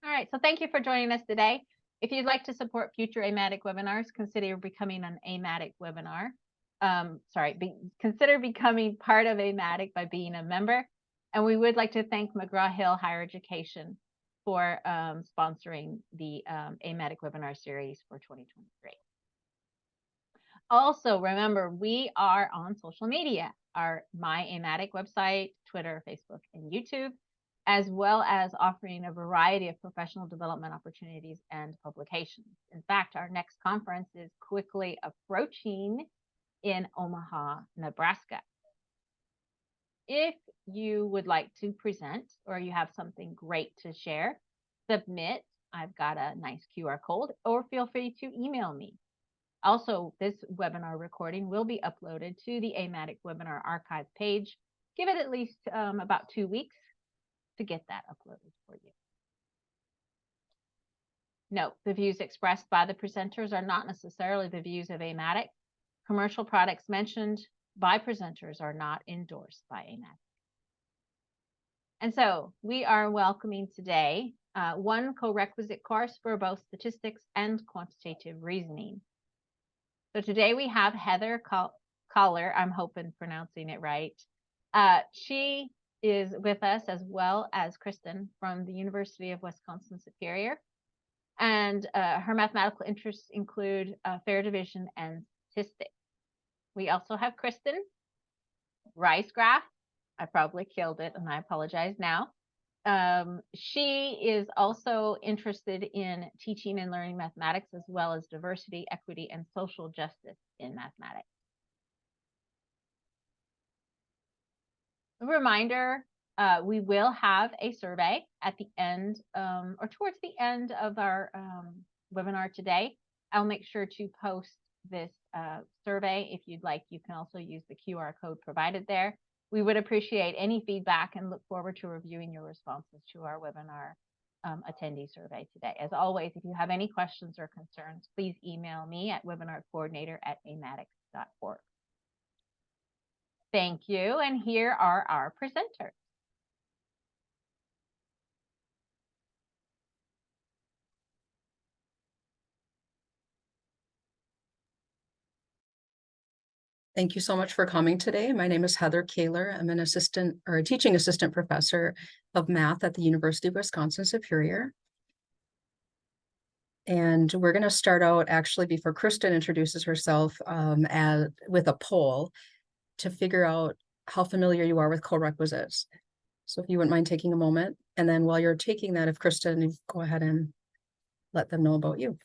All right, so thank you for joining us today. If you'd like to support future AMATYC webinars, consider becoming an AMATYC webinar. Consider becoming part of AMATYC by being a member. And we would like to thank McGraw-Hill Higher Education for sponsoring the AMATYC webinar series for 2023. Also, remember, we are on social media, our My AMATYC website, Twitter, Facebook, and YouTube, as well as offering a variety of professional development opportunities and publications. In fact, our next conference is quickly approaching in Omaha, Nebraska. If you would like to present or you have something great to share, submit. I've got a nice QR code, or feel free to email me. Also, this webinar recording will be uploaded to the AMATYC webinar archive page. Give it at least about 2 weeks to get that uploaded for you. Note, the views expressed by the presenters are not necessarily the views of AMATYC. Commercial products mentioned by presenters are not endorsed by AMATYC. And so we are welcoming today one co-requisite course for both statistics and quantitative reasoning. So today we have Heather Kahler, I'm hoping pronouncing it right. She is with us, as well as Kristin from the University of Wisconsin-Superior. And her mathematical interests include fair division and statistics. We also have Kristin Riesgraf. I probably killed it, and I apologize now. She is also interested in teaching and learning mathematics, as well as diversity, equity, and social justice in mathematics. A reminder, we will have a survey at the end or towards the end of our webinar today. I'll make sure to post this survey. If you'd like, you can also use the QR code provided there. We would appreciate any feedback and look forward to reviewing your responses to our webinar attendee survey today. As always, if you have any questions or concerns, please email me at webinarcoordinator@amatyc.org. Thank you, and here are our presenters. Thank you so much for coming today. My name is Heather Kahler. I'm an assistant or a teaching assistant professor of math at the University of Wisconsin-Superior. And we're going to start out actually before Kristin introduces herself with a poll to figure out how familiar you are with co-requisites. So if you wouldn't mind taking a moment, and then while you're taking that, if Kristin, you go ahead and let them know about you.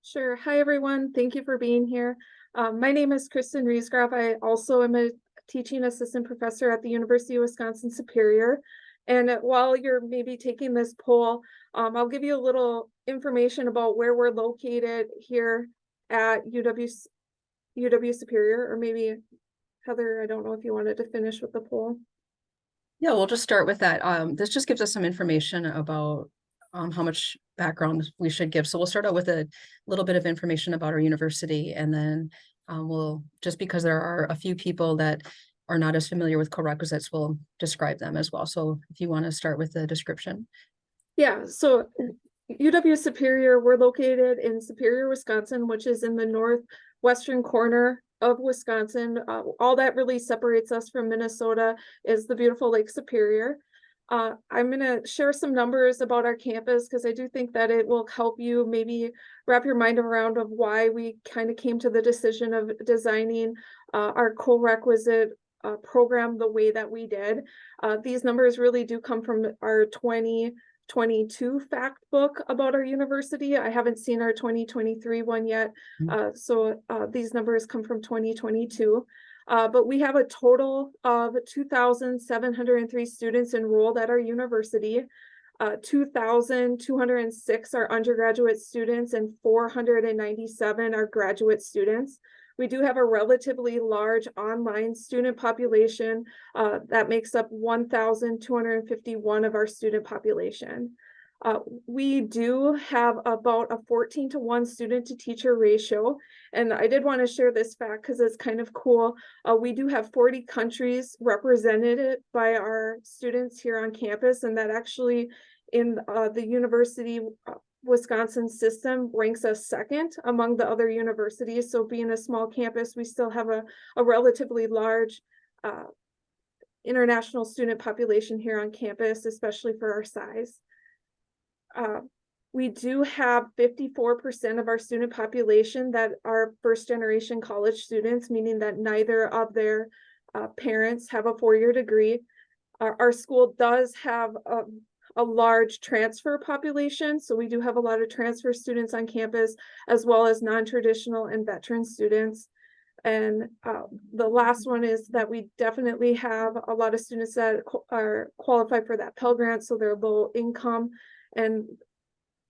Sure. Hi, everyone. Thank you for being here. My name is Kristin Riesgraf. I also am a teaching assistant professor at the University of Wisconsin-Superior. And while you're maybe taking this poll, I'll give you a little information about where we're located here at UW Superior, or maybe Heather, I don't know if you wanted to finish with the poll. Yeah, we'll just start with that. This just gives us some information about how much background we should give. So we'll start out with a little bit of information about our university, and then we'll, just because there are a few people that are not as familiar with co-requisites, we'll describe them as well. So if you want to start with the description. Yeah, so UW Superior, we're located in Superior, Wisconsin, which is in the northwestern corner of Wisconsin. All that really separates us from Minnesota is the beautiful Lake Superior. I'm going to share some numbers about our campus because I do think that it will help you maybe wrap your mind around of why we kind of came to the decision of designing our co-requisite program the way that we did. These numbers really do come from our 2022 fact book about our university. I haven't seen our 2023 one yet. So these numbers come from 2022. But we have a total of 2,703 students enrolled at our university. 2,206 are undergraduate students and 497 are graduate students. We do have a relatively large online student population that makes up 1,251 of our student population. We do have about a 14-to-1 student to teacher ratio. And I did want to share this fact because it's kind of cool. We do have 40 countries represented by our students here on campus, and that actually in the University Wisconsin system ranks us second among the other universities. So being a small campus, we still have a relatively large international student population here on campus, especially for our size. We do have 54% of our student population that are first generation college students, meaning that neither of their parents have a four-year degree. Our school does have a large transfer population. So we do have a lot of transfer students on campus, as well as non-traditional and veteran students. And the last one is that we definitely have a lot of students that are qualified for that Pell Grant, so they're low income. And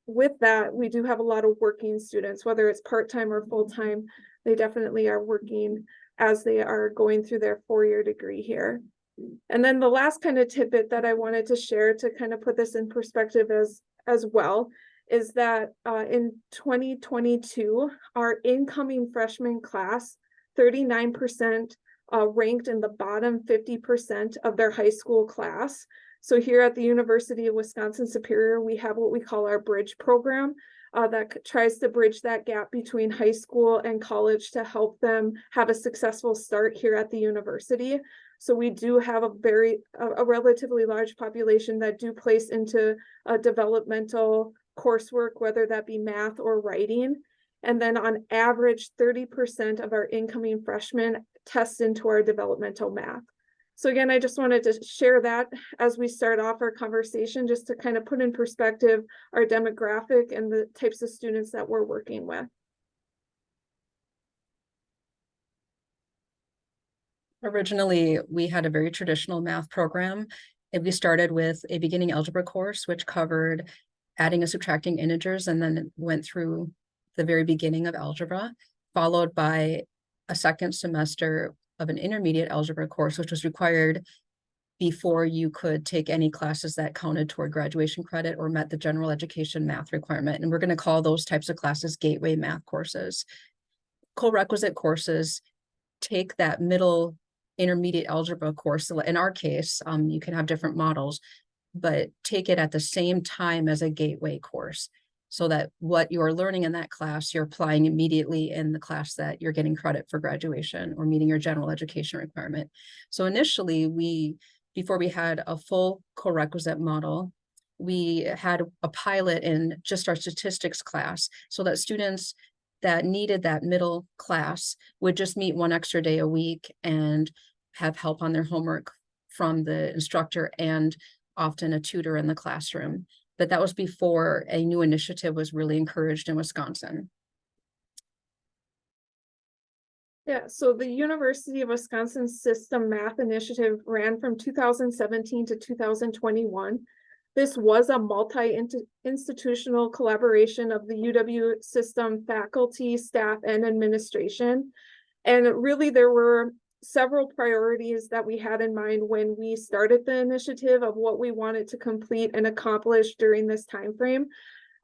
with that, we do have a lot of working students, whether it's part-time or full-time. They definitely are working as they are going through their four-year degree here. And then the last kind of tidbit that I wanted to share to kind of put this in perspective as well is that in 2022, our incoming freshman class, 39% ranked in the bottom 50% of their high school class. So here at the University of Wisconsin-Superior, we have what we call our bridge program that tries to bridge that gap between high school and college to help them have a successful start here at the university. So we do have a relatively large population that do place into developmental coursework, whether that be math or writing. And then on average, 30% of our incoming freshmen test into our developmental math. So again, I just wanted to share that as we start off our conversation, just to kind of put in perspective our demographic and the types of students that we're working with. Originally, we had a very traditional math program, and we started with a beginning algebra course, which covered adding and subtracting integers, and then went through the very beginning of algebra, followed by a second semester of an intermediate algebra course, which was required before you could take any classes that counted toward graduation credit or met the general education math requirement. And we're going to call those types of classes gateway math courses. Corequisite courses take that middle intermediate algebra course. So in our case, you can have different models, but take it at the same time as a gateway course, so that what you're learning in that class, you're applying immediately in the class that you're getting credit for graduation or meeting your general education requirement. So initially, before we had a full corequisite model, we had a pilot in just our statistics class, so that students that needed that middle class would just meet one extra day a week and have help on their homework from the instructor and often a tutor in the classroom. But that was before a new initiative was really encouraged in Wisconsin. Yeah, so the University of Wisconsin System Math Initiative ran from 2017 to 2021. This was a multi-institutional collaboration of the UW system faculty, staff, and administration. And really, there were several priorities that we had in mind when we started the initiative of what we wanted to complete and accomplish during this time frame.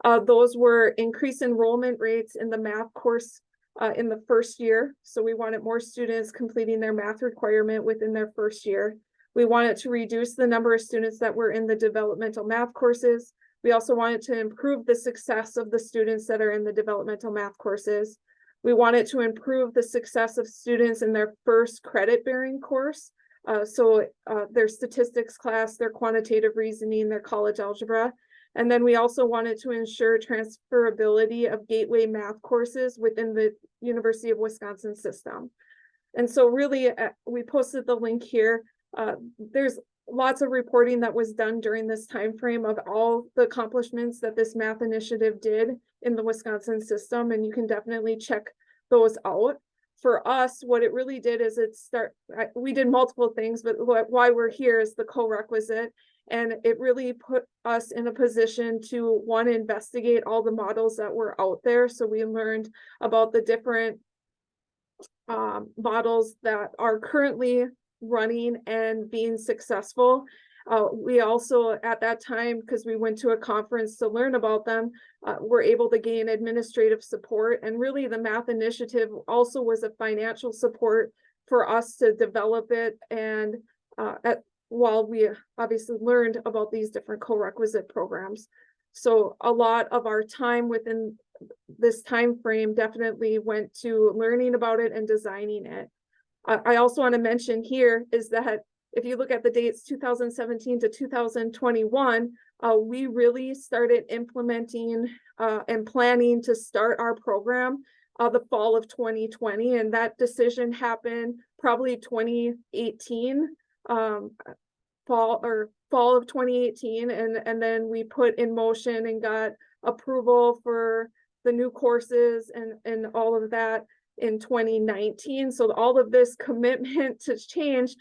Those were increased enrollment rates in the math course in the first year. So we wanted more students completing their math requirement within their first year. We wanted to reduce the number of students that were in the developmental math courses. We also wanted to improve the success of the students that are in the developmental math courses. We wanted to improve the success of students in their first credit-bearing course. So their statistics class, their quantitative reasoning, their college algebra. And then we also wanted to ensure transferability of gateway math courses within the University of Wisconsin system. And so really, we posted the link here. There's lots of reporting that was done during this time frame of all the accomplishments that this math initiative did in the Wisconsin system, and you can definitely check those out. For us, what it really did is we did multiple things, but why we're here is the corequisite, and it really put us in a position to investigate all the models that were out there. So we learned about the different models that are currently running and being successful. We also, at that time, because we went to a conference to learn about them, were able to gain administrative support. And really, the math initiative also was a financial support for us to develop it and while we obviously learned about these different co-requisite programs. So a lot of our time within this time frame definitely went to learning about it and designing it. I also want to mention here is that if you look at the dates 2017 to 2021, we really started implementing and planning to start our program the fall of 2020, and that decision happened probably 2018, fall of 2018, and then we put in motion and got approval for the new courses and all of that in 2019. So all of this commitment to change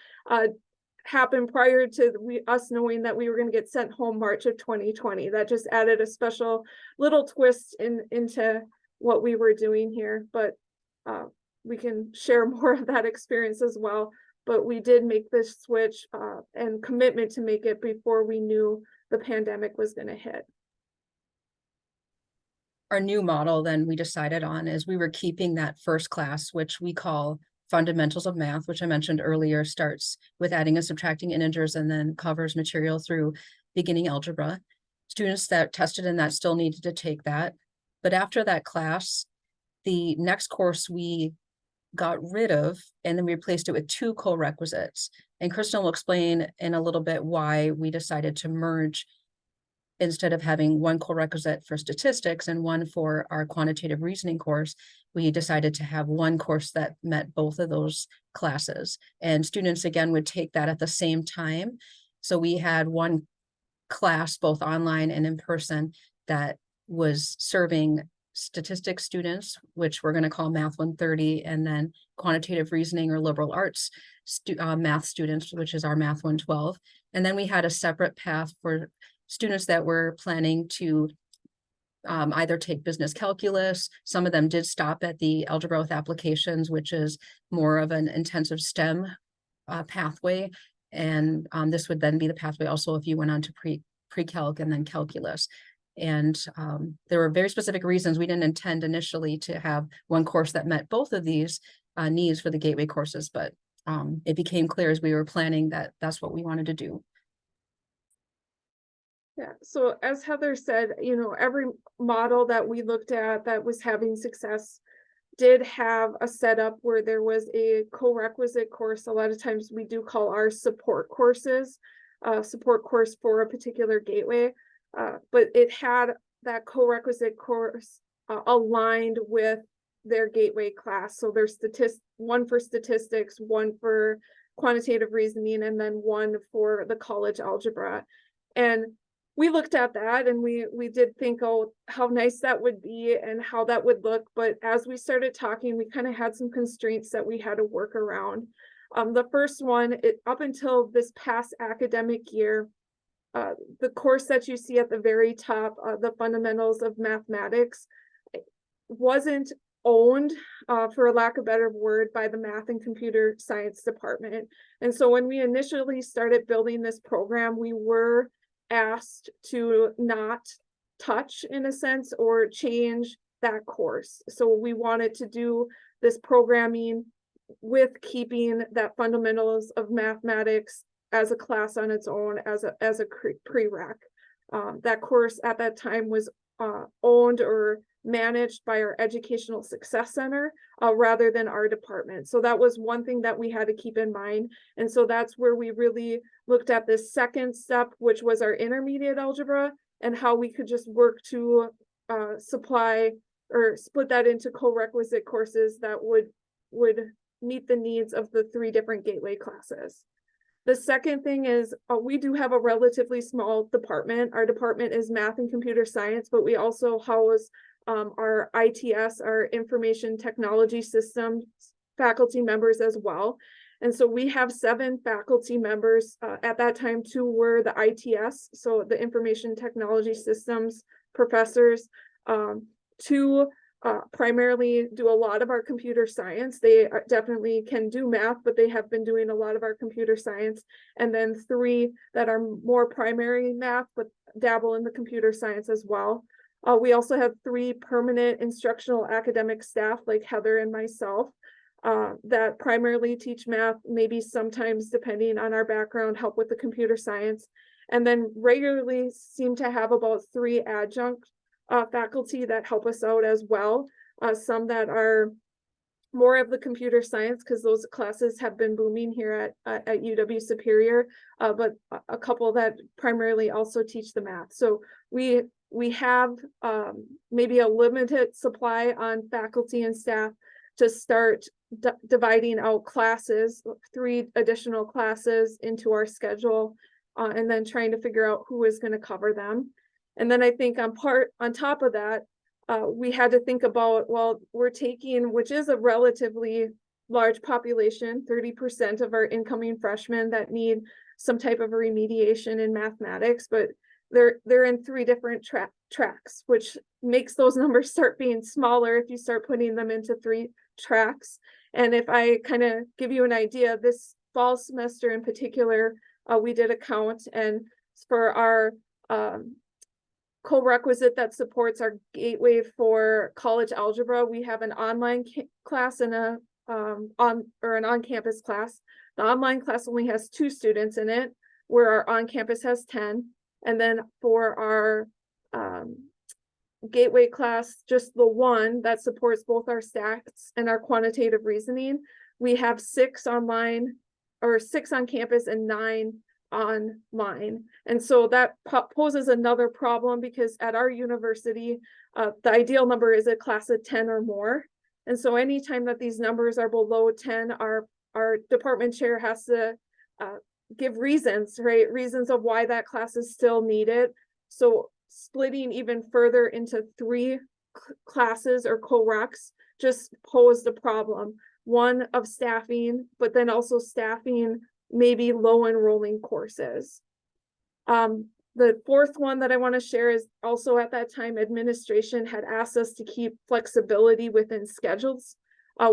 happened prior to us knowing that we were going to get sent home March of 2020. That just added a special little twist into what we were doing here, but we can share more of that experience as well. But we did make this switch and commitment to make it before we knew the pandemic was going to hit. Our new model then we decided on is we were keeping that first class, which we call Fundamentals of Math, which I mentioned earlier, starts with adding and subtracting integers and then covers material through beginning algebra. Students that tested in that still needed to take that. But after that class, the next course we got rid of and then we replaced it with 2 co-requisites. And Kristin will explain in a little bit why we decided to merge instead of having 1 co-requisite for statistics and 1 for our quantitative reasoning course. We decided to have 1 course that met both of those classes. And students, again, would take that at the same time. So we had 1 class, both online and in person, that was serving statistics students, which we're going to call Math 130, and then quantitative reasoning or liberal arts math students, which is our Math 112. And then we had a separate path for students that were planning to either take business calculus. Some of them did stop at the algebra with applications, which is more of an intensive STEM pathway. And this would then be the pathway also if you went on to pre-calc and then calculus. And there were very specific reasons we didn't intend initially to have 1 course that met both of these needs for the gateway courses, but it became clear as we were planning that that's what we wanted to do. Yeah, so as Heather said, you know, every model that we looked at that was having success did have a setup where there was a co-requisite course. A lot of times we do call our support courses, support course for a particular gateway, but it had that co-requisite course aligned with their gateway class. So there's 1 for statistics, 1 for quantitative reasoning, and then 1 for the college algebra. And we looked at that and we did think, oh, how nice that would be and how that would look. But as we started talking, we kind of had some constraints that we had to work around. The first one, up until this past academic year, the course that you see at the very top, the fundamentals of mathematics, wasn't owned, for a lack of a better word, by the math and computer science department. And so when we initially started building this program, we were asked to not touch, in a sense, or change that course. So we wanted to do this programming with keeping that fundamentals of mathematics as a class on its own, as a prereq. That course at that time was owned or managed by our Educational Success Center rather than our department. So that was one thing that we had to keep in mind. And so that's where we really looked at this second step, which was our intermediate algebra, and how we could just work to supply or split that into co-requisite courses that would meet the needs of the 3 different gateway classes. The second thing is we do have a relatively small department. Our department is math and computer science, but we also house our ITS, our information technology systems faculty members as well. And so we have 7 faculty members. At that time, 2 were the ITS, so the information technology systems professors. 2 primarily do a lot of our computer science. They definitely can do math, but they have been doing a lot of our computer science. And then 3 that are more primary math, but dabble in the computer science as well. We also have 3 permanent instructional academic staff like Heather and myself. that primarily teach math, maybe sometimes depending on our background, help with the computer science, and then regularly seem to have about 3 adjunct faculty that help us out as well. Some that are more of the computer science, because those classes have been booming here at UW Superior, but a couple that primarily also teach the math. So we have maybe a limited supply on faculty and staff to start dividing out classes, 3 additional classes into our schedule, and then trying to figure out who is going to cover them. And then I think on top of that, we had to think about, well, we're taking, which is a relatively large population, 30% of our incoming freshmen that need some type of remediation in mathematics, but they're in 3 different tracks, which makes those numbers start being smaller if you start putting them into 3 tracks. And if I kind of give you an idea, this fall semester in particular, we did a count, and for our Corequisite that supports our gateway for college algebra, we have an online class and an on-campus class. The online class only has 2 students in it, where our on-campus has 10. And then for our gateway class, just the one that supports both our stats and our quantitative reasoning, we have 6 online, or 6 on campus and 9 online. And so that poses another problem, because at our university, the ideal number is a class of 10 or more. And so anytime that these numbers are below 10, our department chair has to give reasons, right? Reasons of why that class is still needed. So splitting even further into 3 classes or co-recs just posed a problem. One of staffing, but then also staffing maybe low enrolling courses. The 4th one that I want to share is also, at that time, administration had asked us to keep flexibility within schedules.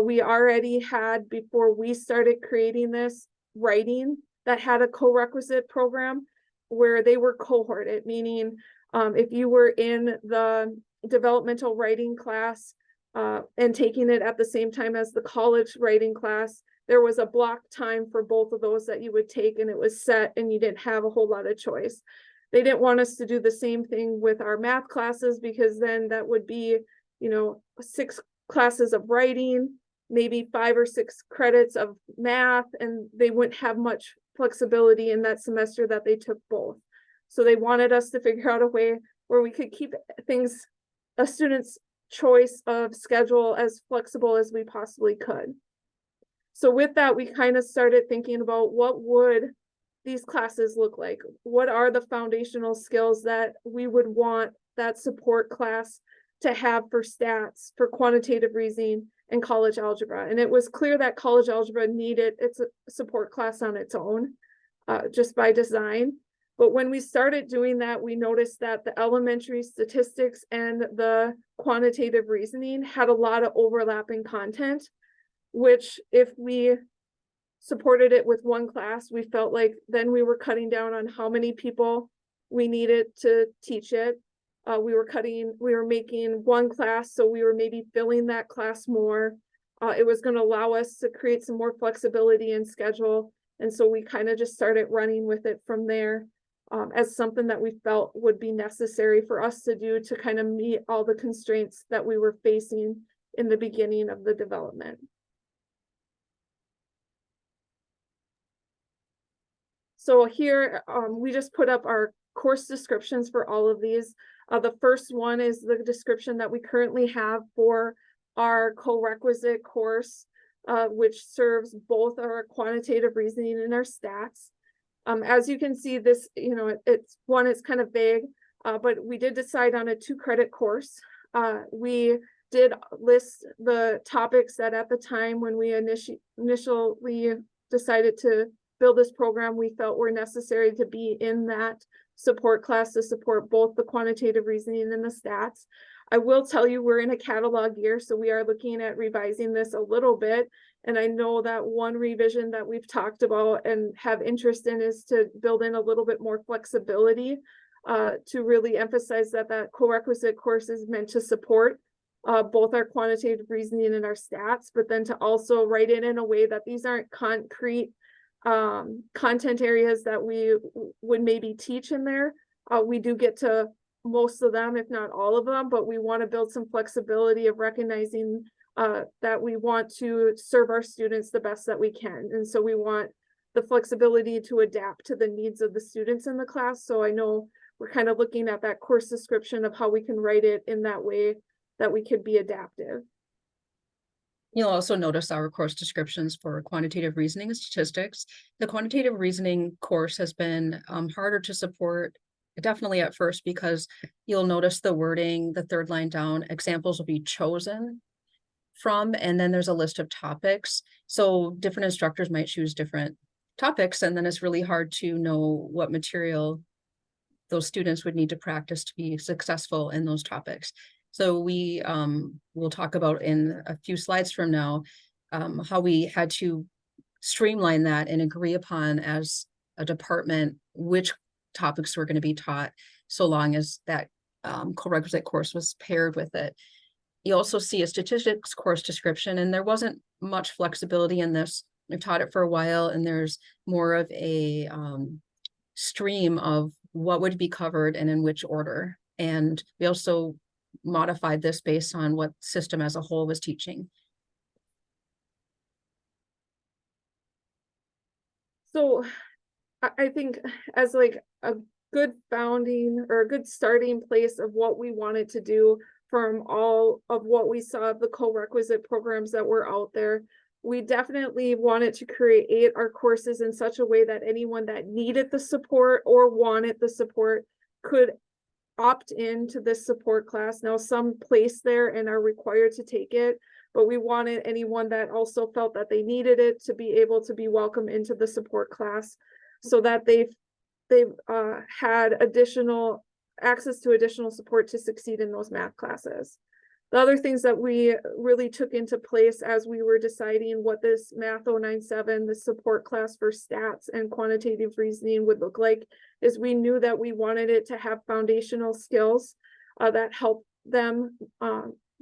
We already had, before we started creating this, writing that had a co-requisite program where they were cohorted, meaning if you were in the developmental writing class and taking it at the same time as the college writing class, there was a block time for both of those that you would take, and it was set, and you didn't have a whole lot of choice. They didn't want us to do the same thing with our math classes, because then that would be, 6 classes of writing, maybe 5 or 6 credits of math, and they wouldn't have much flexibility in that semester that they took both. So they wanted us to figure out a way where we could keep things, a student's choice of schedule, as flexible as we possibly could. So with that, we kind of started thinking about, what would these classes look like? What are the foundational skills that we would want that support class to have for stats, for quantitative reasoning, and college algebra? And it was clear that college algebra needed its support class on its own, just by design. But when we started doing that, we noticed that the elementary statistics and the quantitative reasoning had a lot of overlapping content, which, if we supported it with one class, we felt like then we were cutting down on how many people we needed to teach it. We were making one class, so we were maybe filling that class more. It was going to allow us to create some more flexibility in schedule. And so we kind of just started running with it from there, as something that we felt would be necessary for us to do to kind of meet all the constraints that we were facing in the beginning of the development. So here, we just put up our course descriptions for all of these. The first one is the description that we currently have for our co-requisite course, which serves both our quantitative reasoning and our stats. As you can see, this, it's kind of vague, but we did decide on a 2-credit course. We did list the topics that at the time when we initially decided to build this program, we felt were necessary to be in that support class to support both the quantitative reasoning and the stats. I will tell you, we're in a catalog year, so we are looking at revising this a little bit. And I know that one revision that we've talked about and have interest in is to build in a little bit more flexibility to really emphasize that that co-requisite course is meant to support both our quantitative reasoning and our stats, but then to also write it in a way that these aren't concrete content areas that we would maybe teach in there. We do get to most of them, if not all of them, but we want to build some flexibility of recognizing that we want to serve our students the best that we can. And so we want the flexibility to adapt to the needs of the students in the class. So I know we're kind of looking at that course description of how we can write it in that way that we could be adaptive. You'll also notice our course descriptions for quantitative reasoning and statistics. The quantitative reasoning course has been harder to support, definitely at first, because you'll notice the wording, the third line down, examples will be chosen from, and then there's a list of topics. So different instructors might choose different topics, and then it's really hard to know what material those students would need to practice to be successful in those topics. So we will talk about in a few slides from now how we had to streamline that and agree upon as a department which topics were going to be taught, so long as that Corequisite course was paired with it. You also see a statistics course description, and there wasn't much flexibility in this. I've taught it for a while, and there's more of a stream of what would be covered and in which order. And we also modified this based on what system as a whole was teaching. So I think as like a good founding or a good starting place of what we wanted to do from all of what we saw of the Corequisite programs that were out there, we definitely wanted to create our courses in such a way that anyone that needed the support or wanted the support could opt into this support class. Now, some place there and are required to take it, but we wanted anyone that also felt that they needed it to be able to be welcome into the support class, so that they've had additional access to additional support to succeed in those math classes. The other things that we really took into place as we were deciding what this Math 097, the support class for stats and quantitative reasoning would look like, is we knew that we wanted it to have foundational skills that help them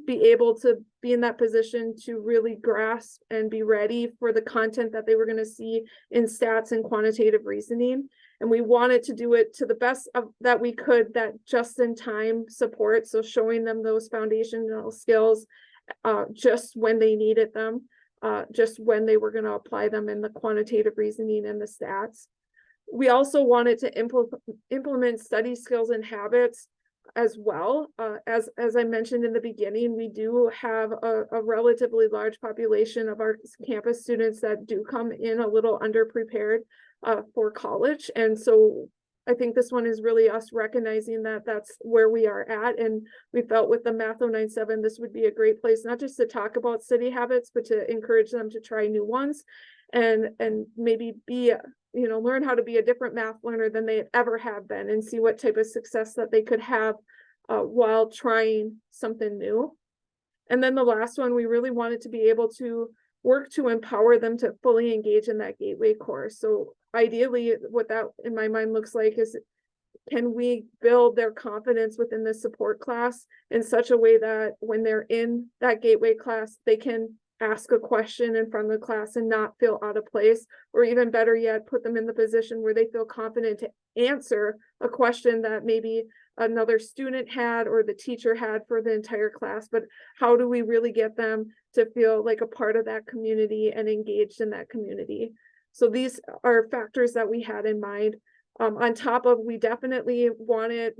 be able to be in that position to really grasp and be ready for the content that they were going to see in stats and quantitative reasoning. And we wanted to do it to the best of that we could, that just-in-time support. So showing them those foundational skills just when they needed them, just when they were going to apply them in the quantitative reasoning and the stats. We also wanted to implement study skills and habits as well. As I mentioned in the beginning, we do have a relatively large population of our campus students that do come in a little underprepared for college. And so I think this one is really us recognizing that that's where we are at. And we felt with the Math 097, this would be a great place, not just to talk about study habits, but to encourage them to try new ones and maybe be, learn how to be a different math learner than they ever have been, and see what type of success that they could have while trying something new. And then the last one, we really wanted to be able to work to empower them to fully engage in that gateway course. So ideally, what that in my mind looks like is, can we build their confidence within the support class in such a way that when they're in that gateway class, they can ask a question in front of the class and not feel out of place, or even better yet, put them in the position where they feel confident to answer a question that maybe another student had or the teacher had for the entire class. But how do we really get them to feel like a part of that community and engaged in that community? So these are factors that we had in mind. On top of, we definitely wanted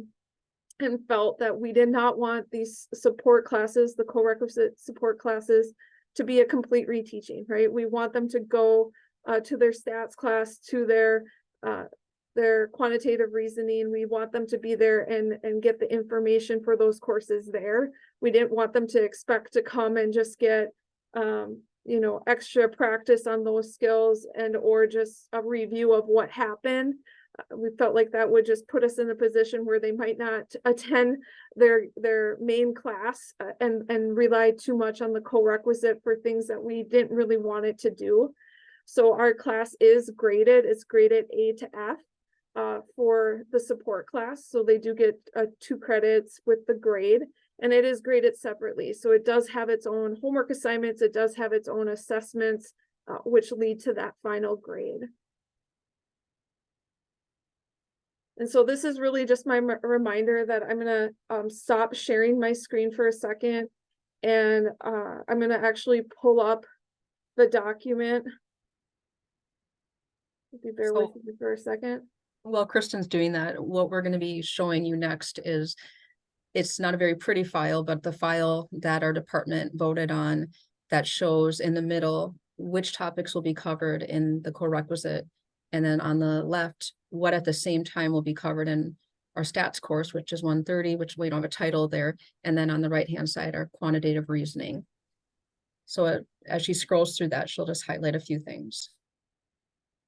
and felt that we did not want these support classes, the Corequisite support classes, to be a complete reteaching, right? We want them to go to their stats class, to their quantitative reasoning. We want them to be there and get the information for those courses there. We didn't want them to expect to come and just get extra practice on those skills and or just a review of what happened. We felt like that would just put us in a position where they might not attend their main class and rely too much on the Corequisite for things that we didn't really want it to do. So our class is graded. It's graded A to F for the support class. So they do get 2 credits with the grade. and it is graded separately. So it does have its own homework assignments. It does have its own assessments, which lead to that final grade. And so this is really just my reminder that I'm going to stop sharing my screen for a second. And I'm going to actually pull up the document. If you bear with me for a second. While Kristin's doing that, what we're going to be showing you next is, it's not a very pretty file, but the file that our department voted on that shows in the middle which topics will be covered in the Corequisite. And then on the left, what at the same time will be covered in our stats course, which is 130, which we don't have a title there. And then on the right-hand side, our quantitative reasoning. So as she scrolls through that, she'll just highlight a few things.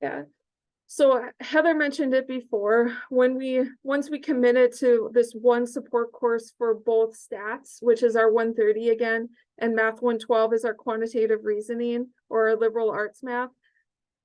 Yeah. So Heather mentioned it before, once we committed to this one support course for both stats, which is our 130 again, and math 112 is our quantitative reasoning or our liberal arts math.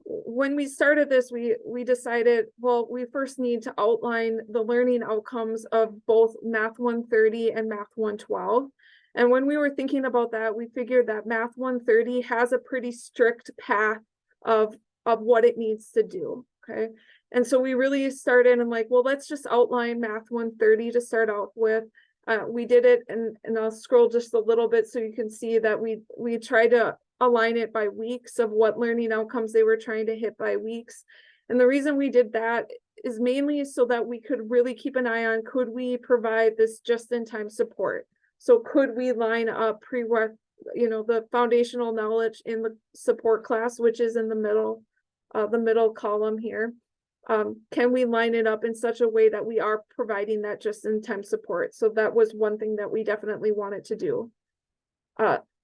When we started this, we decided, well, we first need to outline the learning outcomes of both math 130 and math 112. And when we were thinking about that, we figured that math 130 has a pretty strict path of what it needs to do. Okay. And so we really started and like, well, let's just outline math 130 to start out with. We did it, and I'll scroll just a little bit so you can see that we tried to align it by weeks of what learning outcomes they were trying to hit by weeks. And the reason we did that is mainly so that we could really keep an eye on, could we provide this just-in-time support? So could we line up the foundational knowledge in the support class, which is in the middle column here. Can we line it up in such a way that we are providing that just-in-time support? So that was one thing that we definitely wanted to do.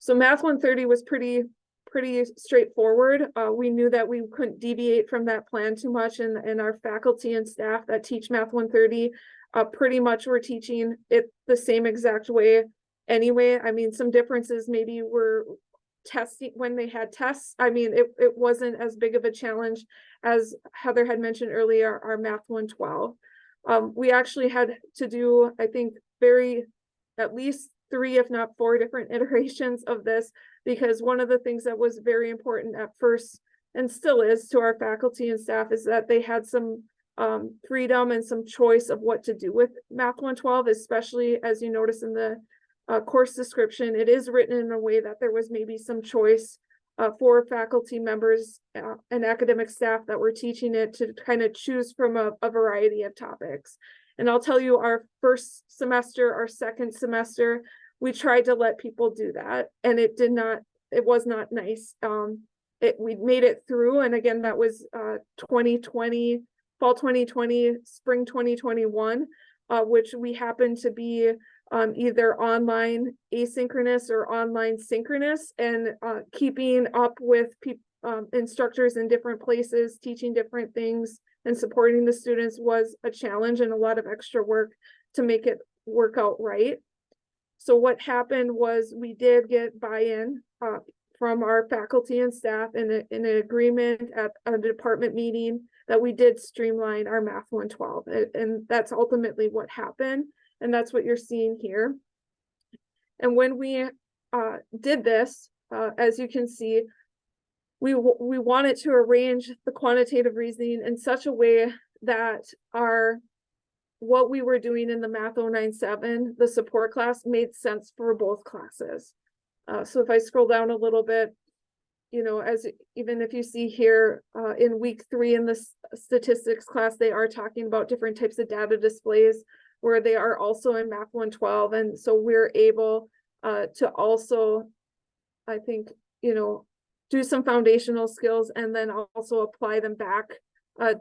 So math 130 was pretty straightforward. We knew that we couldn't deviate from that plan too much, and our faculty and staff that teach math 130 pretty much were teaching it the same exact way anyway. I mean, some differences maybe were testing when they had tests. I mean, it wasn't as big of a challenge as Heather had mentioned earlier, our math 112. We actually had to do, I think, at least 3, if not 4 different iterations of this, because one of the things that was very important at first, and still is to our faculty and staff, is that they had some freedom and some choice of what to do with math 112, especially as you notice in the course description. It is written in a way that there was maybe some choice for faculty members and academic staff that were teaching it to kind of choose from a variety of topics. And I'll tell you, our first semester, our second semester, we tried to let people do that, and it was not nice. We made it through, and again, that was 2020, fall 2020, spring 2021, which we happened to be either online asynchronous or online synchronous, and keeping up with instructors in different places, teaching different things and supporting the students was a challenge and a lot of extra work to make it work out right. So what happened was we did get buy-in from our faculty and staff in an agreement at a department meeting that we did streamline our math 112, and that's ultimately what happened. And that's what you're seeing here. And when we did this, as you can see, we wanted to arrange the quantitative reasoning in such a way that what we were doing in the Math 097, the support class, made sense for both classes. So if I scroll down a little bit, even if you see here in week 3 in the statistics class, they are talking about different types of data displays where they are also in Math 112. And so we're able to also, I think, do some foundational skills and then also apply them back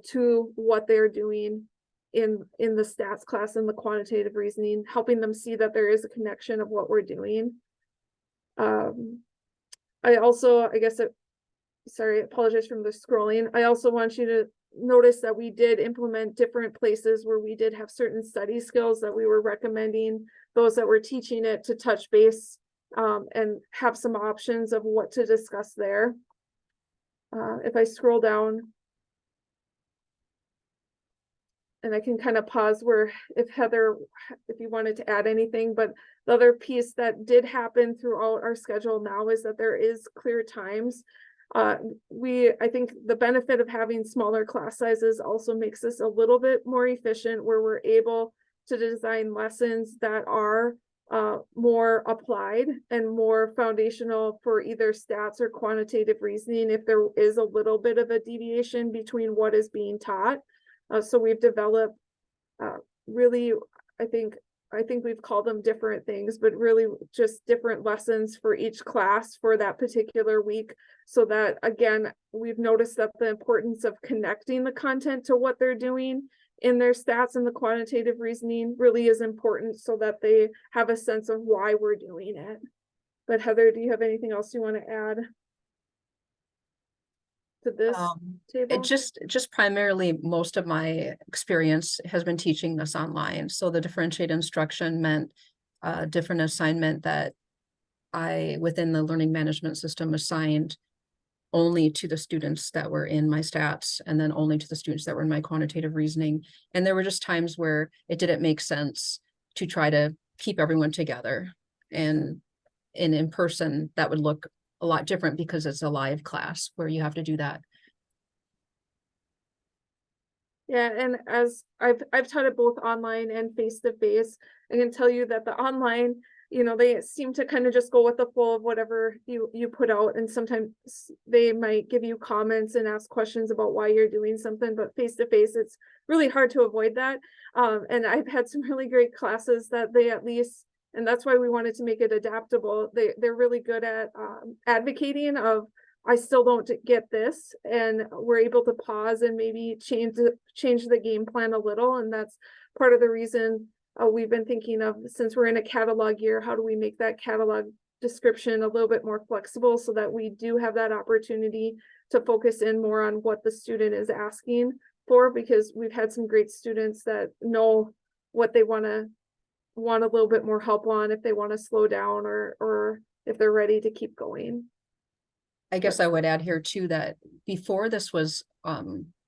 to what they're doing in the stats class and the quantitative reasoning, helping them see that there is a connection of what we're doing. I also, sorry, I apologize for the scrolling. I also want you to notice that we did implement different places where we did have certain study skills that we were recommending those that were teaching it to touch base and have some options of what to discuss there. If I scroll down, and I can kind of pause where if Heather, if you wanted to add anything, but the other piece that did happen throughout our schedule now is that there is clear times. I think the benefit of having smaller class sizes also makes us a little bit more efficient, where we're able to design lessons that are more applied and more foundational for either stats or quantitative reasoning if there is a little bit of a deviation between what is being taught. So we've developed really, I think we've called them different things, but really just different lessons for each class for that particular week. So that, again, we've noticed that the importance of connecting the content to what they're doing in their stats and the quantitative reasoning really is important, so that they have a sense of why we're doing it. But Heather, do you have anything else you want to add to this table? It just primarily, most of my experience has been teaching this online. So the differentiated instruction meant a different assignment that I, within the learning management system, assigned only to the students that were in my stats, and then only to the students that were in my quantitative reasoning. And there were just times where it didn't make sense to try to keep everyone together. And in person, that would look a lot different because it's a live class where you have to do that. Yeah, and as I've taught it both online and face-to-face, I can tell you that the online, they seem to kind of just go with the flow of whatever you put out, and sometimes they might give you comments and ask questions about why you're doing something, but face-to-face, it's really hard to avoid that. And I've had some really great classes that they at least, and that's why we wanted to make it adaptable. They're really good at advocating of, I still don't get this, and we're able to pause and maybe change the game plan a little. And that's part of the reason we've been thinking of, since we're in a catalog year, how do we make that catalog description a little bit more flexible, so that we do have that opportunity to focus in more on what the student is asking for, because we've had some great students that know what they want a little bit more help on, if they want to slow down, or if they're ready to keep going. I guess I would add here too, that before this was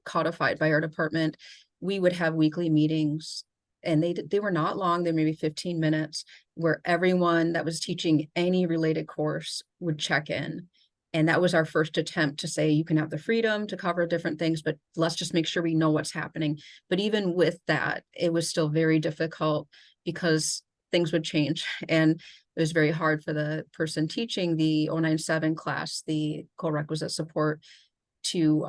codified by our department, we would have weekly meetings, and they were not long. They were maybe 15 minutes, where everyone that was teaching any related course would check in. And that was our first attempt to say, you can have the freedom to cover different things, but let's just make sure we know what's happening. But even with that, it was still very difficult, because things would change, and it was very hard for the person teaching the 097 class, the co-requisite support, to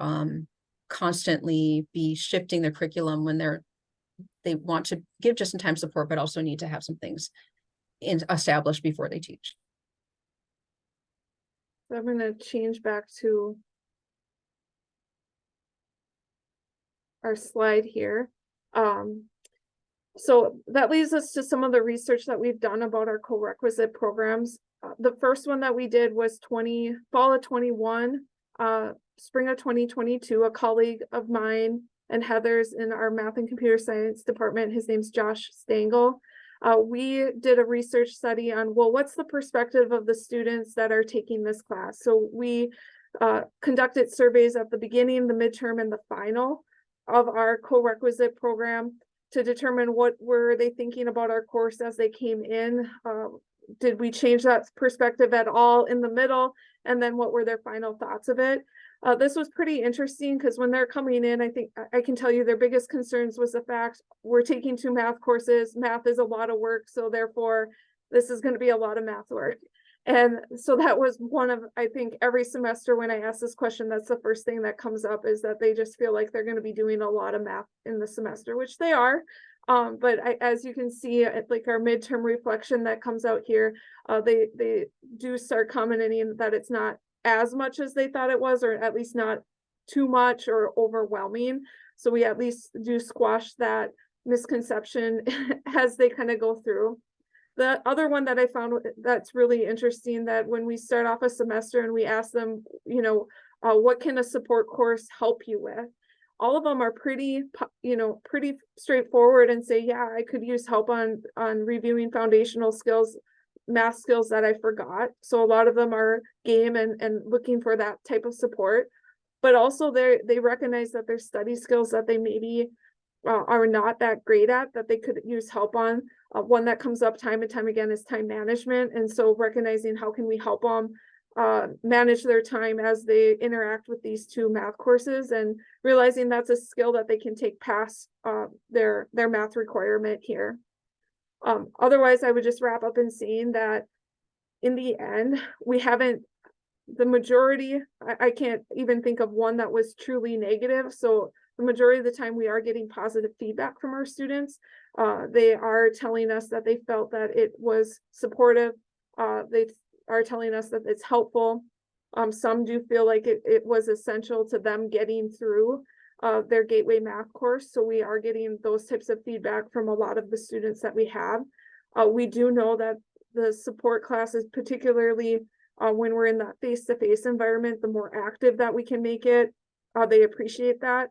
constantly be shifting their curriculum when they want to give just-in-time support, but also need to have some things established before they teach. So I'm going to change back to our slide here. So that leads us to some of the research that we've done about our co-requisite programs. The first one that we did was fall of 21, spring of 2022. A colleague of mine and Heather's in our math and computer science department, his name's Josh Stengel. We did a research study on, well, what's the perspective of the students that are taking this class? So we conducted surveys at the beginning, the midterm, and the final of our co-requisite program, to determine what were they thinking about our course as they came in. Did we change that perspective at all in the middle? And then what were their final thoughts of it? This was pretty interesting, because when they're coming in, I think I can tell you their biggest concerns was the fact, we're taking 2 math courses. Math is a lot of work, so therefore this is going to be a lot of math work. And so that was one of, I think, every semester when I ask this question, that's the first thing that comes up, is that they just feel like they're going to be doing a lot of math in the semester, which they are. But as you can see, like our midterm reflection that comes out here, they do start commenting that it's not as much as they thought it was, or at least not too much or overwhelming. So we at least do squash that misconception as they kind of go through. The other one that I found that's really interesting, that when we start off a semester and we ask them, what can a support course help you with? All of them are pretty straightforward and say, yeah, I could use help on reviewing foundational skills, math skills that I forgot. So a lot of them are game and looking for that type of support. But also they recognize that there's study skills that they maybe are not that great at, that they could use help on. One that comes up time and time again is time management. And so recognizing how can we help them manage their time as they interact with these two math courses, and realizing that's a skill that they can take past their math requirement here. Otherwise, I would just wrap up in saying that in the end, we haven't, the majority, I can't even think of one that was truly negative. So the majority of the time we are getting positive feedback from our students. They are telling us that they felt that it was supportive. They are telling us that it's helpful. Some do feel like it was essential to them getting through their Gateway Math course. So we are getting those types of feedback from a lot of the students that we have. We do know that the support classes, particularly when we're in that face-to-face environment, the more active that we can make it, they appreciate that.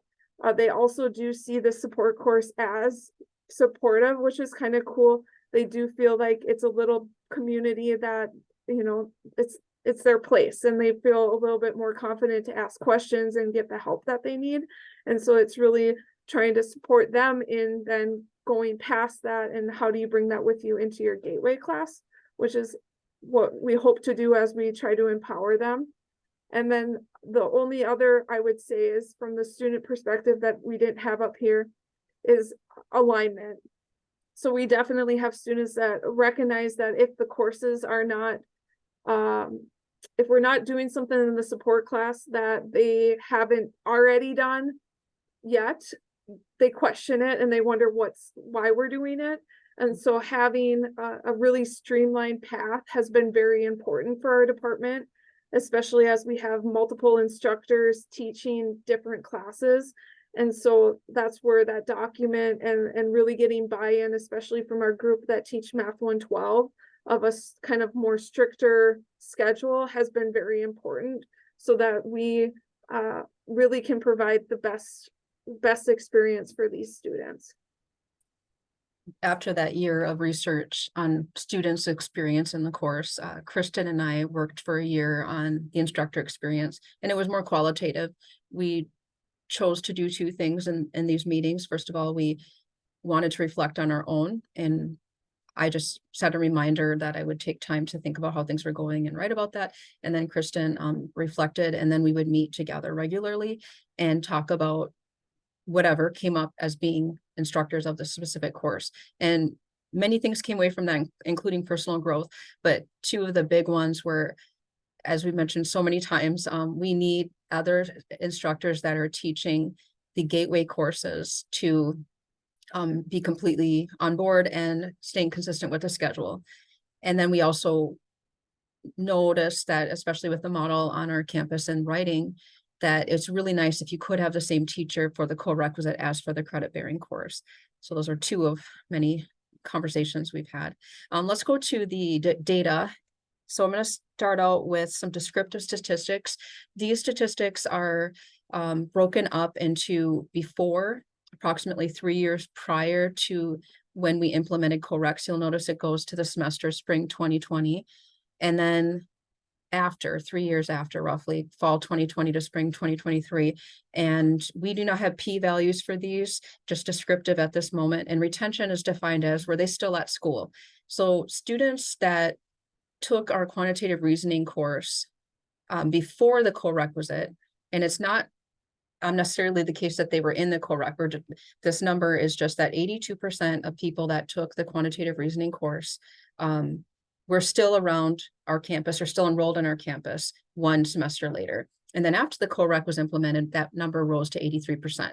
They also do see the support course as supportive, which is kind of cool. They do feel like it's a little community that, you know, it's their place, and they feel a little bit more confident to ask questions and get the help that they need. And so it's really trying to support them in then going past that, and how do you bring that with you into your Gateway class, which is what we hope to do as we try to empower them. And then the only other I would say is from the student perspective that we didn't have up here is alignment. So we definitely have students that recognize that if the courses are not, if we're not doing something in the support class that they haven't already done yet, they question it and they wonder why we're doing it. And so having a really streamlined path has been very important for our department, especially as we have multiple instructors teaching different classes. And so that's where that document and really getting buy-in, especially from our group that teach Math 112, of a kind of more stricter schedule, has been very important, so that we really can provide the best experience for these students. After that year of research on students' experience in the course, Kristin and I worked for a year on the instructor experience, and it was more qualitative. We chose to do two things in these meetings. First of all, we wanted to reflect on our own, and I just set a reminder that I would take time to think about how things were going and write about that. And then Kristin reflected, and then we would meet together regularly and talk about whatever came up as being instructors of the specific course. And many things came away from that, including personal growth. But two of the big ones were, as we mentioned so many times, we need other instructors that are teaching the Gateway courses to be completely on board and staying consistent with the schedule. And then we also noticed that, especially with the model on our campus and writing, that it's really nice if you could have the same teacher for the Corequisite as for the credit-bearing course. So those are two of many conversations we've had. Let's go to the data. So I'm going to start out with some descriptive statistics. These statistics are broken up into before, approximately 3 years prior to when we implemented Corex. You'll notice it goes to the semester spring 2020, and then after 3 years after, roughly fall 2020 to spring 2023. And we do not have p-values for these, just descriptive at this moment. And retention is defined as, were they still at school? So students that took our quantitative reasoning course before the Corequisite, and it's not necessarily the case that they were in the Corequisite. This number is just that 82% of people that took the quantitative reasoning course were still around our campus or still enrolled in our campus 1 semester later. And then after the Coreq was implemented, that number rose to 83%.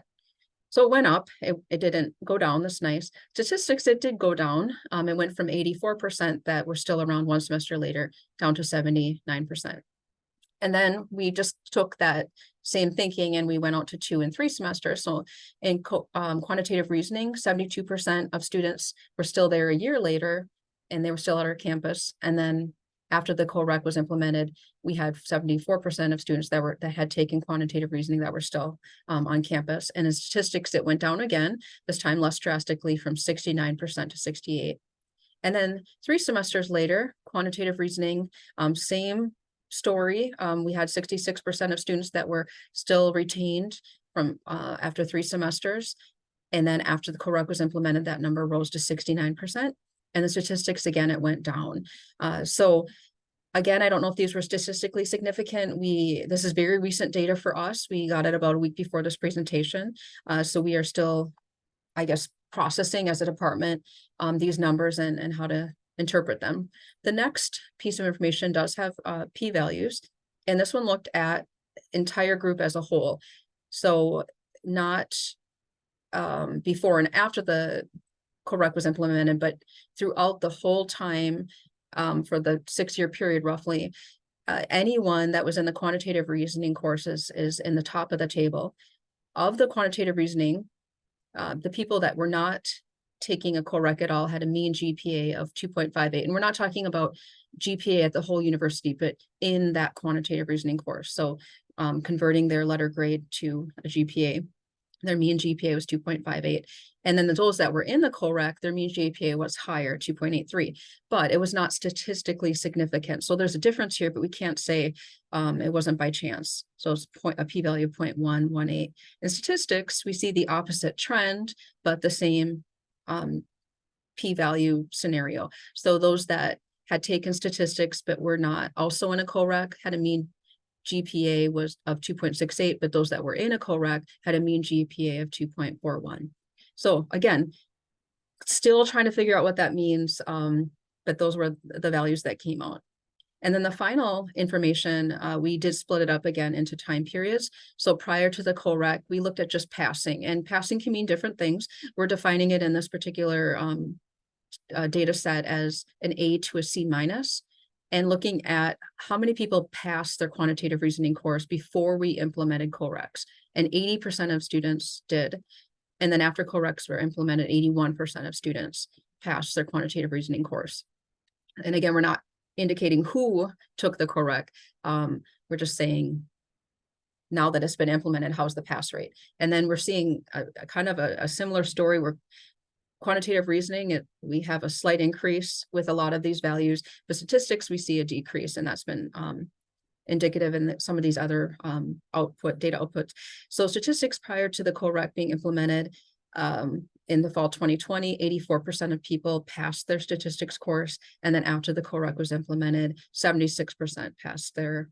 So it went up, it didn't go down. That's nice. Statistics, it did go down. It went from 84% that were still around 1 semester later down to 79%. And then we just took that same thinking and we went out to 2 and 3 semesters. So in quantitative reasoning, 72% of students were still there a year later, and they were still at our campus. And then after the Coreq was implemented, we had 74% of students that had taken quantitative reasoning that were still on campus. And in statistics, it went down again, this time less drastically, from 69% to 68%. And then 3 semesters later, quantitative reasoning, same story. We had 66% of students that were still retained from after 3 semesters. And then after the COREC was implemented, that number rose to 69%. And the statistics, again, it went down. So again, I don't know if these were statistically significant. This is very recent data for us. We got it about a week before this presentation. So we are still, I guess, processing as a department these numbers and how to interpret them. The next piece of information does have p-values, and this one looked at entire group as a whole. So not before and after the COREC was implemented, but throughout the whole time for the 6-year period roughly. Anyone that was in the quantitative reasoning courses is in the top of the table. Of the quantitative reasoning, the people that were not taking a COREC at all had a mean GPA of 2.58. And we're not talking about GPA at the whole university, but in that quantitative reasoning course. So converting their letter grade to a GPA, their mean GPA was 2.58. And then those that were in the COREC, their mean GPA was higher, 2.83, but it was not statistically significant. So there's a difference here, but we can't say it wasn't by chance. So it's a p-value of 0.118. In statistics, we see the opposite trend, but the same p-value scenario. So those that had taken statistics but were not also in a COREC had a mean GPA was of 2.68, but those that were in a COREC had a mean GPA of 2.41. So again, still trying to figure out what that means, but those were the values that came out. And then the final information, we did split it up again into time periods. So prior to the COREC, we looked at just passing, and passing can mean different things. We're defining it in this particular data set as an A to a C minus, and looking at how many people passed their quantitative reasoning course before we implemented CORECs. And 80% of students did. And then after CORECs were implemented, 81% of students passed their quantitative reasoning course. And again, we're not indicating who took the COREC. We're just saying, now that it's been implemented, how's the pass rate? And then we're seeing a kind of a similar story where quantitative reasoning, we have a slight increase with a lot of these values, but statistics, we see a decrease, and that's been indicative in some of these other data outputs. So statistics prior to the COREC being implemented in the fall 2020, 84% of people passed their statistics course, and then after the COREC was implemented, 76% passed their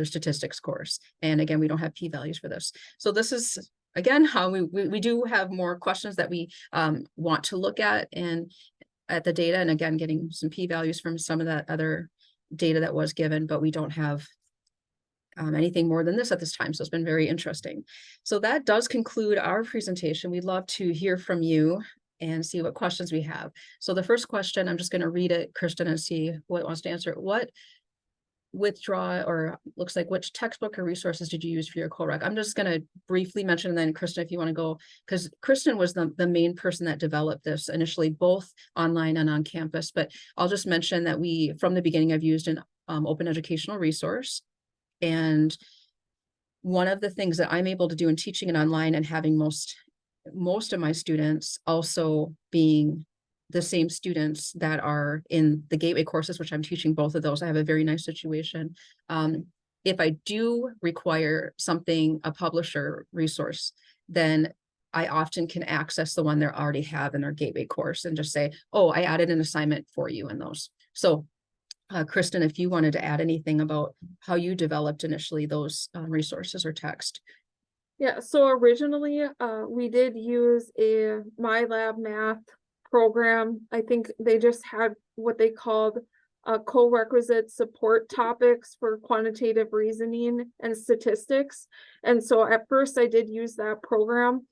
statistics course. And again, we don't have p-values for this. So this is again how we do have more questions that we want to look at the data, and again getting some p-values from some of that other data that was given, but we don't have anything more than this at this time. So it's been very interesting. So that does conclude our presentation. We'd love to hear from you and see what questions we have. So the first question, I'm just going to read it, Kristin, and see what wants to answer it. What withdraw, or looks like, which textbook or resources did you use for your COREC? I'm just going to briefly mention, and then Kristin, if you want to go, because Kristin was the main person that developed this initially, both online and on campus. But I'll just mention that we, from the beginning, have used an open educational resource. And one of the things that I'm able to do in teaching it online and having most of my students also being the same students that are in the gateway courses, which I'm teaching both of those. I have a very nice situation. If I do require something, a publisher resource, then I often can access the one they already have in their gateway course and just say, oh, I added an assignment for you in those. So Kristin, if you wanted to add anything about how you developed initially those resources or text. Yeah, so originally we did use a MyLab Math program. I think they just had what they called co-requisite support topics for quantitative reasoning and statistics. And so at first I did use that program.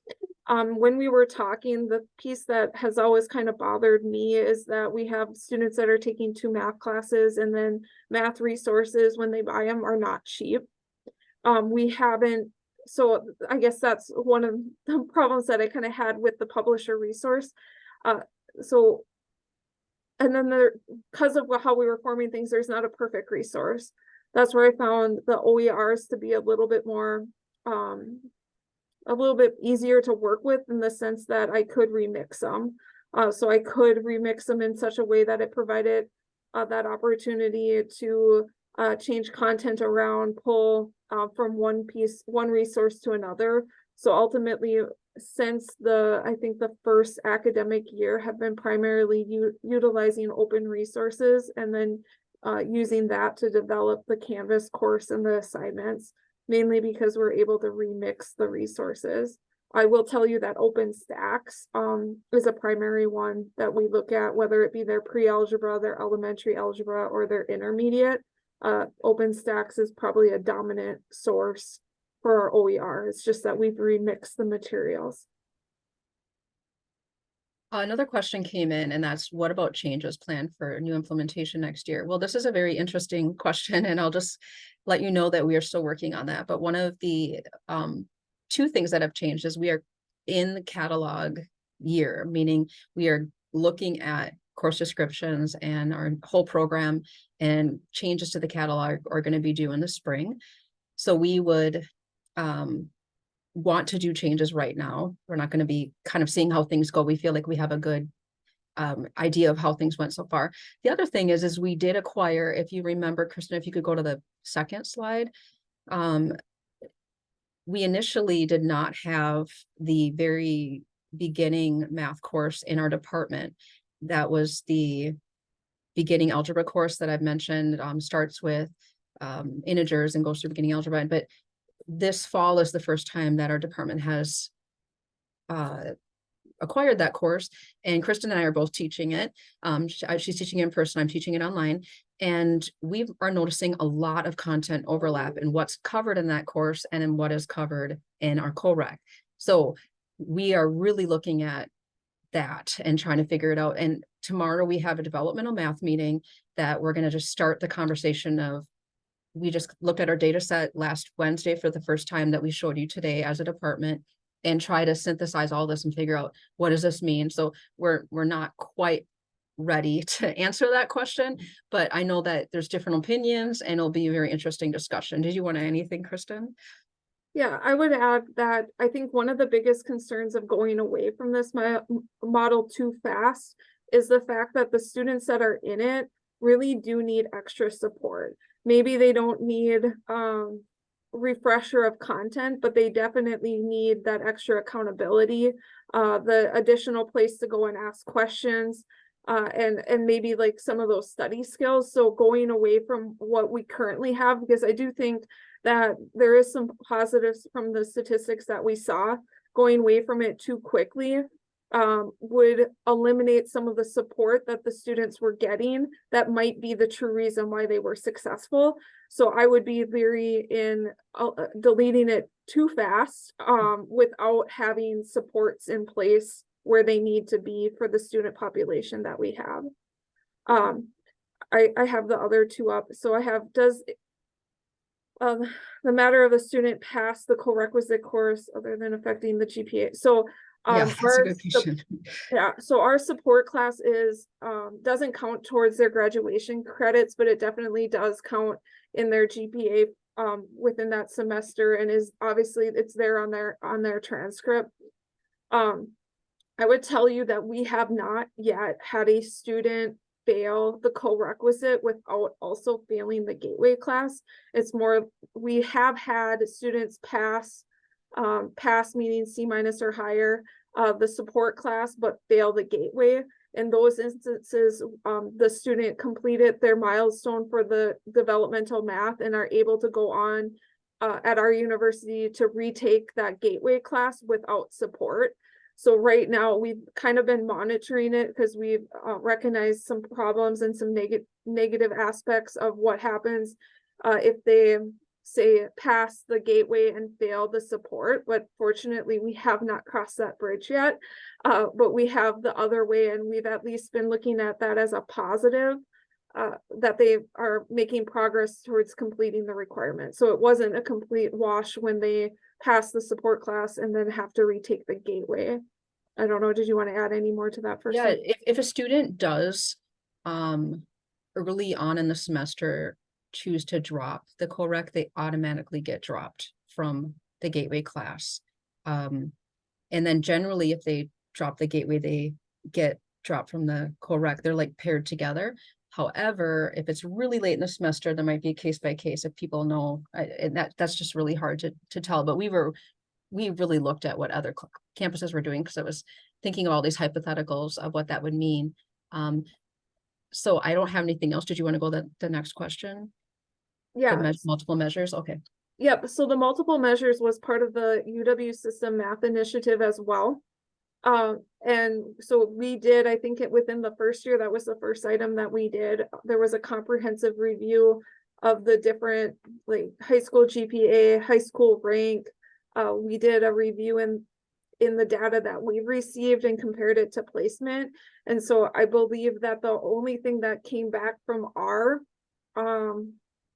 When we were talking, the piece that has always kind of bothered me is that we have students that are taking 2 math classes, and then math resources, when they buy them, are not cheap. We haven't, so I guess that's one of the problems that I kind of had with the publisher resource. And then because of how we were forming things, there's not a perfect resource. That's where I found the OERs to be a little bit more, a little bit easier to work with, in the sense that I could remix them. So I could remix them in such a way that it provided that opportunity to change content around, pull from one resource to another. So ultimately, since I think the first academic year have been primarily utilizing open resources and then using that to develop the Canvas course and the assignments, mainly because we're able to remix the resources. I will tell you that OpenStax is a primary one that we look at, whether it be their pre-algebra, their elementary algebra, or their intermediate. OpenStax is probably a dominant source for our OER. It's just that we've remixed the materials. Another question came in, and that's, what about changes planned for new implementation next year? Well, this is a very interesting question, and I'll just let you know that we are still working on that. But one of the two things that have changed is we are in the catalog year, meaning we are looking at course descriptions and our whole program, and changes to the catalog are going to be due in the spring. So we would want to do changes right now. We're not going to be kind of seeing how things go. We feel like we have a good idea of how things went so far. The other thing is we did acquire, if you remember, Kristin, if you could go to the second slide. We initially did not have the very beginning math course in our department. That was the beginning algebra course that I've mentioned, starts with integers and goes through beginning algebra. But this fall is the first time that our department has acquired that course, and Kristin and I are both teaching it. She's teaching it in person, I'm teaching it online, and we are noticing a lot of content overlap in what's covered in that course and in what is covered in our Corec. So we are really looking at that and trying to figure it out. And tomorrow we have a developmental math meeting that we're going to just start the conversation of, we just looked at our data set last Wednesday for the first time that we showed you today as a department, and try to synthesize all this and figure out, what does this mean? So we're not quite ready to answer that question, but I know that there's different opinions and it'll be a very interesting discussion. Did you want to add anything, Kristin? Yeah, I would add that I think one of the biggest concerns of going away from this model too fast is the fact that the students that are in it really do need extra support. Maybe they don't need refresher of content, but they definitely need that extra accountability, the additional place to go and ask questions, and maybe like some of those study skills. So going away from what we currently have, because I do think that there is some positives from the statistics that we saw, going away from it too quickly would eliminate some of the support that the students were getting that might be the true reason why they were successful. So I would be very in deleting it too fast without having supports in place where they need to be for the student population that we have. I have the other two up. So I have, does the matter of a student pass the Corequisite course other than affecting the GPA? So Yeah, that's a good question. yeah, so our support class is doesn't count towards their graduation credits, but it definitely does count in their GPA within that semester, and is obviously it's there on their transcript. I would tell you that we have not yet had a student fail the Corequisite without also failing the gateway class. It's more, we have had students pass meaning C- or higher, the support class, but fail the gateway. In those instances, the student completed their milestone for the developmental math and are able to go on at our university to retake that gateway class without support. So right now we've kind of been monitoring it because we've recognized some problems and some negative aspects of what happens if they say pass the gateway and fail the support. But fortunately we have not crossed that bridge yet, but we have the other way, and we've at least been looking at that as a positive, that they are making progress towards completing the requirement. So it wasn't a complete wash when they pass the support class and then have to retake the gateway. I don't know, did you want to add any more to that first? Yeah, if a student does early on in the semester choose to drop the Corec, they automatically get dropped from the gateway class. And then generally if they drop the gateway, they get dropped from the Corec. They're like paired together. However, if it's really late in the semester, there might be a case by case if people know, and that's just really hard to tell. But we were we really looked at what other campuses were doing, because I was thinking of all these hypotheticals of what that would mean. So I don't have anything else. Did you want to go to the next question? Yeah. Multiple measures, okay. Yep, so the multiple measures was part of the UW system math initiative as well. And so we did, I think within the first year, that was the first item that we did. There was a comprehensive review of the different, like, high school GPA, high school rank. We did a review in the data that we received and compared it to placement. And so I believe that the only thing that came back from our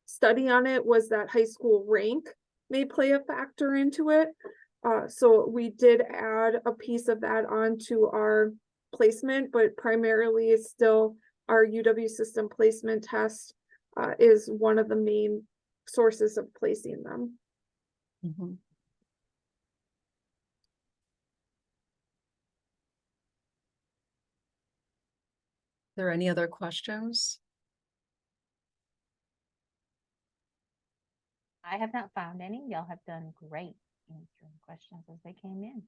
study on it was that high school rank may play a factor into it. So we did add a piece of that onto our placement, but primarily it's still our UW system placement test is one of the main sources of placing them. Mhm. Are there any other questions? I have not found any. Y'all have done great answering questions as they came in.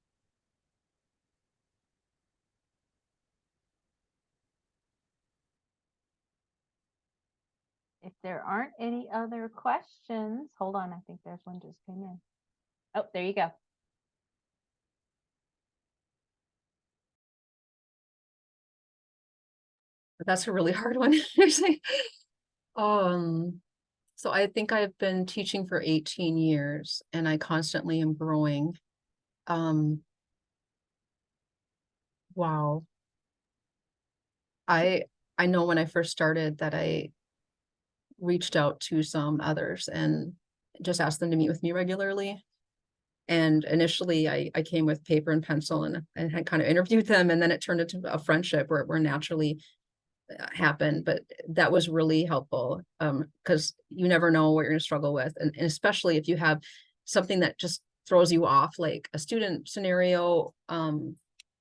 If there aren't any other questions, hold on, I think there's one just came in. Oh, there you go. But that's a really hard one. So I think I've been teaching for 18 years and I constantly am growing. Wow. I know when I first started that I reached out to some others and just asked them to meet with me regularly. And initially I came with paper and pencil and had kind of interviewed them, and then it turned into a friendship where naturally happened. But that was really helpful, because you never know what you're going to struggle with, and especially if you have something that just throws you off, like a student scenario,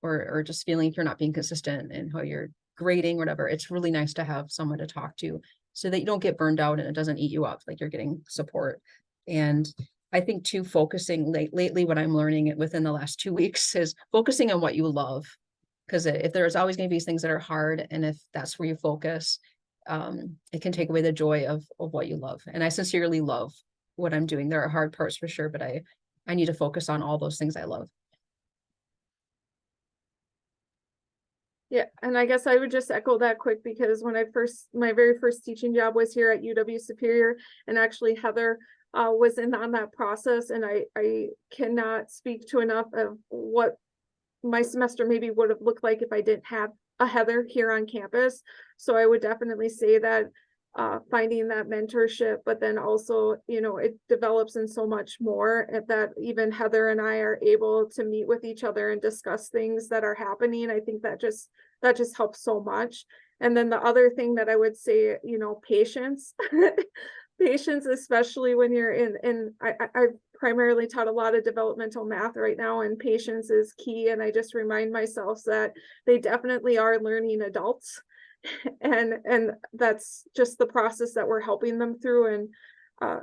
or just feeling you're not being consistent in how you're grading, whatever. It's really nice to have someone to talk to so that you don't get burned out and it doesn't eat you up, like you're getting support. And I think too, focusing lately, what I'm learning within the last 2 weeks is focusing on what you love. Because if there's always going to be things that are hard, and if that's where you focus, it can take away the joy of what you love. And I sincerely love what I'm doing. There are hard parts for sure, but I need to focus on all those things I love. Yeah, and I guess I would just echo that quick, because when my very first teaching job was here at UW Superior, and actually Heather was on that process, and I cannot speak to enough of what my semester maybe would have looked like if I didn't have a Heather here on campus. So I would definitely say that finding that mentorship, but then also, it develops in so much more that even Heather and I are able to meet with each other and discuss things that are happening. I think that just helps so much. And then the other thing that I would say, patience. Patience, especially when you're I've primarily taught a lot of developmental math right now, and patience is key. And I just remind myself that they definitely are learning adults. And that's just the process that we're helping them through, and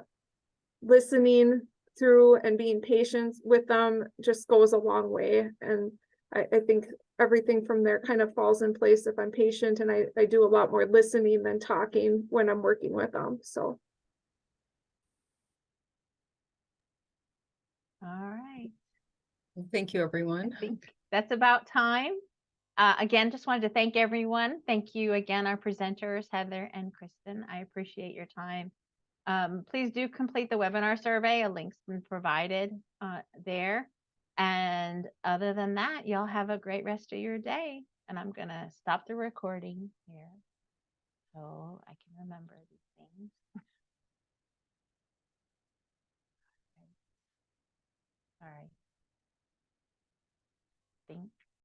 listening through and being patient with them just goes a long way. And I think everything from there kind of falls in place if I'm patient, and I do a lot more listening than talking when I'm working with them. So. All right. Thank you, everyone. I think that's about time. Again, just wanted to thank everyone. Thank you again, our presenters, Heather and Kristin. I appreciate your time. Please do complete the webinar survey. A link's been provided there. And other than that, y'all have a great rest of your day. And I'm going to stop the recording here so I can remember these things. All right. Think.